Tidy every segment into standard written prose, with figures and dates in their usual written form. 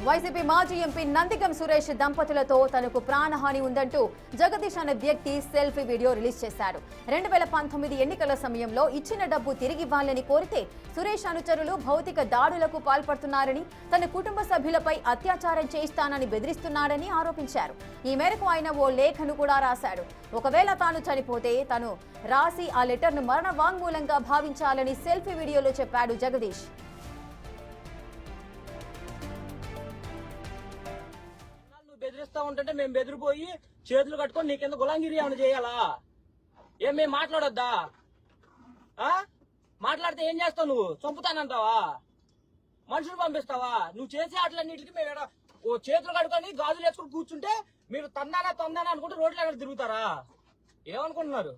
YCP మాజీ MP Nandigam Suresh దంపతులతో తనకు ప్రాణహాని ఉందంటూ జగదీష్ అనే వ్యక్తి సెల్ఫీ వీడియో రిలీజ్ చేశాడు. 2019 ఎన్నికల సమయంలో ఇచ్చిన డబ్బు తిరిగివ్వాలని కోరితే సురేష్ అనుచరులు భౌతిక దాడులకు పాల్పడుతున్నారని, తన కుటుంబ సభ్యులపై అత్యాచారం చేయిస్తానని బెదిరిస్తున్నాడని ఆరోపించారు. ఈ మేరకు ఆయన ఓ లేఖను కూడా రాశాడు. ఒకవేళ తాను చనిపోతే తను రాసి ఆ లెటర్ను మరణ వాంగ్మూలంగా భావించాలని సెల్ఫీ వీడియోలో చెప్పాడు జగదీష్. బెదిరిస్తా ఉంటే మేము బెదిరిపోయి చేతులు కట్టుకొని నీ కింద గులాంగిరి ఏమైనా చేయాలా? ఏం మేము మాట్లాడొద్దా? మాట్లాడితే ఏం చేస్తావు? నువ్వు చంపుతానంటావా? మనుషులు పంపిస్తావా? నువ్వు చేసే ఆటలన్నింటికి మేము ఓ చేతులు కట్టుకొని గాజులు వేసుకుని కూర్చుంటే మీరు తందానా అనుకుంటే రోడ్లు ఎక్కడ తిరుగుతారా? ఏమనుకుంటున్నారు?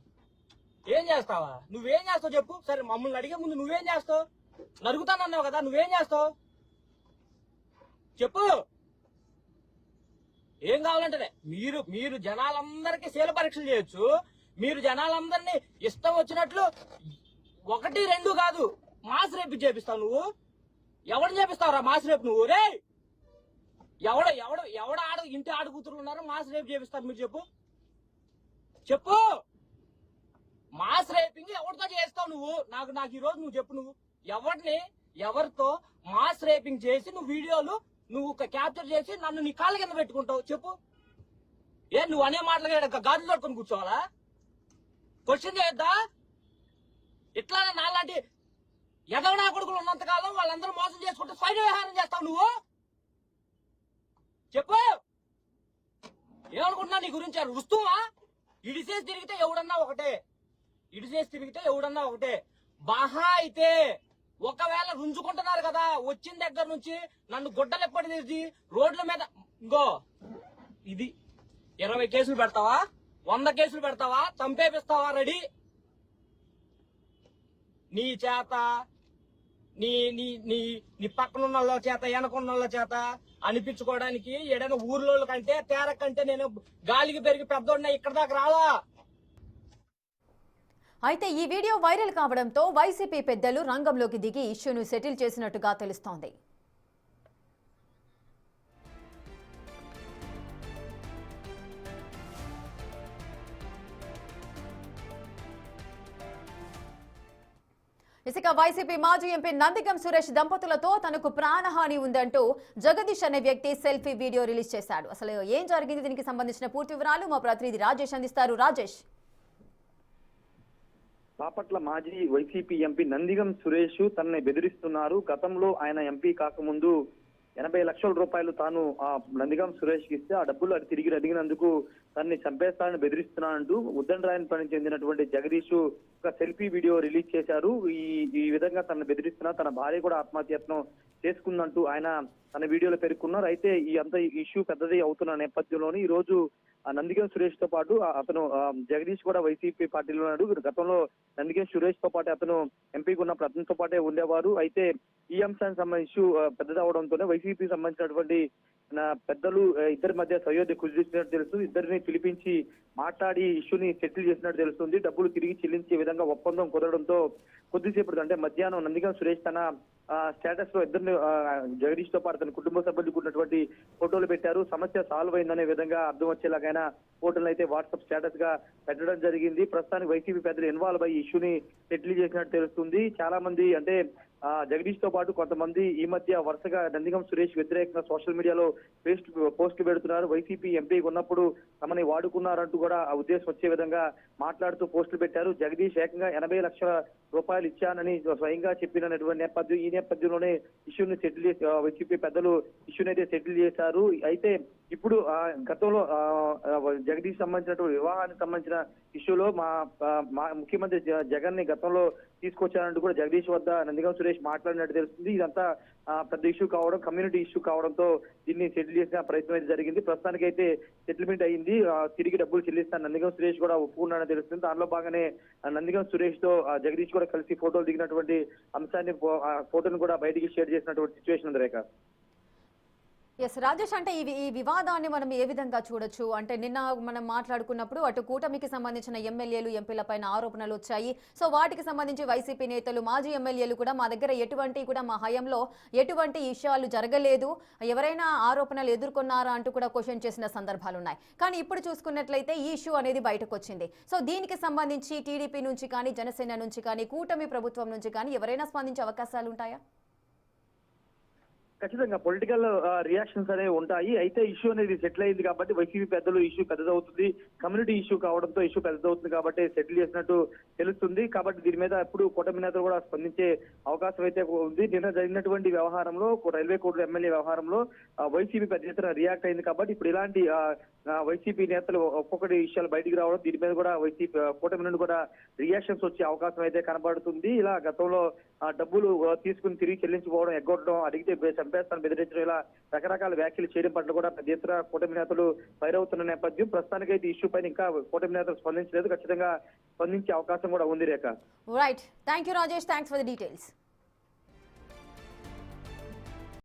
ఏం చేస్తావా? నువ్వేం చేస్తావు చెప్పు. సరే మమ్మల్ని అడిగే ముందు నువ్వేం చేస్తావు? నరుగుతానన్నావు కదా, నువ్వేం చేస్తావు చెప్పు. ఏం కావాలంటేనే మీరు జనాలందరికీ శీల పరీక్షలు చేయొచ్చు. మీరు జనాలందరినీ ఇష్టం వచ్చినట్లు 1, 2 కాదు మాస్ రేపు చేపిస్తావు. నువ్వు ఎవడు చేపిస్తావురా మాస్ రేపు? నువ్వు రే ఎవడ ఇంటి ఆడు కూతురు ఉన్నారు మాస్ రేపు చేపిస్తారు? మీరు చెప్పు. మాస్ రేపింగ్ ఎవరితో చేస్తావు నువ్వు? నాకు ఈ రోజు నువ్వు చెప్పు. నువ్వు ఎవరితో మాస్ రేపింగ్ చేసి నువ్వు వీడియోలు నువ్వు క్యాప్చర్ చేసి నన్ను నీ కాళ్ళ కింద పెట్టుకుంటావు చెప్పు. నువ్వు అనే మాటలు గాజులు పట్టుకొని కూర్చోవాలా? క్వశ్చన్ చేయొద్దా? ఇట్లానే నాలాంటి ఎదవనా కొడుకులు ఉన్నంతకాలం వాళ్ళందరూ మోసం చేసుకుంటూ స్వైర వ్యవహారం చేస్తావు నువ్వు చెప్పు. ఏమనుకుంటున్నా నీ గురించి? రుస్తువా? ఇడిసేసి తిరిగితే ఎవడన్నా ఒకటే. బాహా అయితే ఒకవేళ రుంజుకుంటున్నారు కదా, వచ్చిన దగ్గర నుంచి నన్ను గుడ్డలు ఎప్పటి తీసి రోడ్ల మీద ఇంకో ఇది 20 కేసులు పెడతావా, 100 కేసులు పెడతావా, చంపేపిస్తావా? రెడీ? నీ చేత నీ నీ నీ నీ పక్కనున్న వాళ్ళ చేత వెనకున్న వాళ్ళ చేత అనిపించుకోవడానికి ఏదైనా ఊర్లో కంటే తేరకంటే నేను గాలికి పెరిగి పెద్దోడినా ఇక్కడ దాకా రావా? అయితే ఈ వీడియో వైరల్ కావడంతో వైసీపీ పెద్దలు రంగంలోకి దిగి ఇష్యూను సెటిల్ చేసినట్టుగా తెలుస్తోంది. ఇసుక వైసీపీ మాజీ ఎంపీ నందిగం సురేష్ దంపతులతో తనకు ప్రాణహాని ఉందంటూ జగదీష్ అనే వ్యక్తి సెల్ఫీ వీడియో రిలీజ్ చేశాడు. అసలు ఏం జరిగింది? దీనికి సంబంధించిన పూర్తి వివరాలు మా ప్రతినిధి రాజేష్ అందిస్తారు. రాజేష్. బాపట్ల మాజీ వైసీపీ ఎంపీ నందిగం సురేష్ తనని బెదిరిస్తున్నారు. గతంలో ఆయన ఎంపీ కాకముందు 80 లక్షల రూపాయలు తాను ఆ నందిగం సురేష్ కి ఇస్తే ఆ డబ్బులు అది తిరిగి అడిగినందుకు తనని చంపేస్తానని బెదిరిస్తున్నానంటూ ఉద్దండరాయనపల్లికి చెందినటువంటి జగదీష్ ఒక సెల్ఫీ వీడియో రిలీజ్ చేశారు. ఈ విధంగా తనను బెదిరిస్తున్నా, తన భార్య కూడా ఆత్మహత్యత్నం చేసుకుందంటూ ఆయన తన వీడియోలో పేర్కొన్నారు. అయితే ఈ అంత ఇష్యూ పెద్దది అవుతున్న నేపథ్యంలోని ఈ రోజు నందిగం సురేష్ తో పాటు అతను జగదీష్ కూడా వైసీపీ పార్టీలో ఉన్నాడు. గతంలో నందిగం సురేష్ తో పాటు అతను ఎంపీగా ఉన్నప్పుడు అతనితో పాటే ఉండేవారు. అయితే ఈ అంశానికి సంబంధించి ఇష్యూ పెద్దది అవడంతోనే వైసీపీ సంబంధించినటువంటి పెద్దలు ఇద్దరి మధ్య సయోధ్య కుదిరిస్తున్నట్టు తెలుసు. ఇద్దరిని పిలిపించి మాట్లాడి ఇష్యూని సెటిల్ చేసినట్టు తెలుస్తుంది. డబ్బులు తిరిగి చెల్లించే విధంగా ఒప్పందం కుదరడంతో కొద్దిసేపటి అంటే మధ్యాహ్నం నందిగం సురేష్ తన స్టేటస్ లో ఇద్దరిని జగదీష్ తో పాటు తన కుటుంబ సభ్యులకు ఉన్నటువంటి ఫోటోలు పెట్టారు. సమస్య సాల్వ్ అయిందనే విధంగా అర్థం వచ్చేలాగైనా ఫోటోలు అయితే వాట్సాప్ స్టేటస్ గా పెట్టడం జరిగింది. ప్రస్తుతానికి వైసీపీ పెద్దలు ఇన్వాల్వ్ అయ్యి ఇష్యూని సెటిల్ చేసినట్టు తెలుస్తుంది. చాలా మంది అంటే జగదీష్ తో పాటు కొంతమంది ఈ మధ్య వరుసగా నందిగం సురేష్ వ్యతిరేకంగా సోషల్ మీడియాలో పోస్టులు పెడుతున్నారు. వైసీపీ ఎంపీ ఉన్నప్పుడు తమని వాడుకున్నారంటూ కూడా ఆ ఉద్దేశం వచ్చే విధంగా మాట్లాడుతూ పోస్టులు పెట్టారు. జగదీష్ ఏకంగా 80 లక్షల రూపాయలు ఇచ్చానని స్వయంగా చెప్పినటువంటి నేపథ్యం ఈ నేపథ్యంలోనే ఇష్యూని సెటిల్ చేసి వైసీపీ పెద్దలు ఇష్యూని అయితే సెటిల్ చేశారు. అయితే ఇప్పుడు గతంలో జగదీష్ సంబంధించినటువంటి వివాహానికి సంబంధించిన ఇష్యూలో మా ముఖ్యమంత్రి జగన్ ని గతంలో తీసుకొచ్చారంటూ కూడా జగదీష్ వద్ద నందిగం సురేష్ మాట్లాడినట్టు తెలుస్తుంది. ఇదంతా పెద్ద ఇష్యూ కావడం, కమ్యూనిటీ ఇష్యూ కావడంతో దీన్ని సెటిల్ చేసిన ప్రయత్నం అయితే జరిగింది. ప్రస్తుతానికి అయితే సెటిల్మెంట్ అయ్యింది. తిరిగి డబ్బులు చెల్లిస్తాను నందిగం సురేష్ కూడా ఒప్పుకున్నాడని తెలుస్తుంది. దానిలో భాగంగానే నందిగం సురేష్ తో జగదీష్ కూడా కలిసి ఫోటోలు దిగినటువంటి అంశాన్ని ఫోటోను కూడా బయటికి షేర్ చేసినటువంటి సిచ్యువేషన్ ఉంది రేఖ. ఎస్ రాజేష్, అంటే ఈ వివాదాన్ని మనం ఏ విధంగా చూడొచ్చు? అంటే నిన్న మనం మాట్లాడుకున్నప్పుడు అటు కూటమికి సంబంధించిన ఎమ్మెల్యేలు ఎంపీల పైన ఆరోపణలు వచ్చాయి. సో వాటికి సంబంధించి వైసీపీ నేతలు, మాజీ ఎమ్మెల్యేలు కూడా మా దగ్గర మా హయాంలో ఎటువంటి విషయాలు జరగలేదు, ఎవరైనా ఆరోపణలు ఎదుర్కొన్నారా అంటూ కూడా క్వశ్చన్ చేసిన సందర్భాలు ఉన్నాయి. కానీ ఇప్పుడు చూసుకున్నట్లయితే ఈ ఇష్యూ అనేది బయటకు వచ్చింది. సో దీనికి సంబంధించి టీడీపీ నుంచి కానీ, జనసేన నుంచి కానీ, కూటమి ప్రభుత్వం నుంచి కానీ ఎవరైనా స్పందించే అవకాశాలు ఉంటాయా? ఖచ్చితంగా పొలిటికల్ రియాక్షన్స్ అనేవి ఉంటాయి. అయితే ఇష్యూ అనేది సెటిల్ అయింది కాబట్టి వైసీపీ పెద్దలు ఇష్యూ పెద్దదవుతుంది, కమ్యూనిటీ ఇష్యూ కావడంతో ఇష్యూ పెద్దదవుతుంది కాబట్టి సెటిల్ చేసినట్టు తెలుస్తుంది. కాబట్టి దీని మీద ఎప్పుడు కూటమి నేతలు కూడా స్పందించే అవకాశం అయితే ఉంది. నిన్న జరిగినటువంటి వ్యవహారంలో రైల్వే కోర్టు ఎమ్మెల్యే వ్యవహారంలో వైసీపీ పెద్ద ఎత్తున రియాక్ట్ అయింది కాబట్టి ఇప్పుడు ఇలాంటి వైసీపీ నేతలు ఒక్కొక్కటి విషయాలు బయటికి రావడం, దీని మీద కూడా వైసీపీ కూటమి నుండి కూడా రియాక్షన్స్ వచ్చే అవకాశం అయితే కనబడుతుంది. ఇలా గతంలో డబ్బులు తీసుకుని తిరిగి చెల్లించుకోవడం, ఎగ్గొట్టడం, అడిగితే చంపేస్తాను బెదిరించడం, ఇలా రకరకాల వ్యాఖ్యలు చేయడం పట్ల కూడా పెద్ద ఎత్తున కూటమి నేతలు ఫైర్ అవుతున్న నేపథ్యం. ప్రస్తుతానికైతే ఇష్యూ పైన ఇంకా కూటమి నేతలు స్పందించలేదు. ఖచ్చితంగా స్పందించే అవకాశం కూడా ఉంది Rekha. Right, thank you Rajesh, thanks for the details.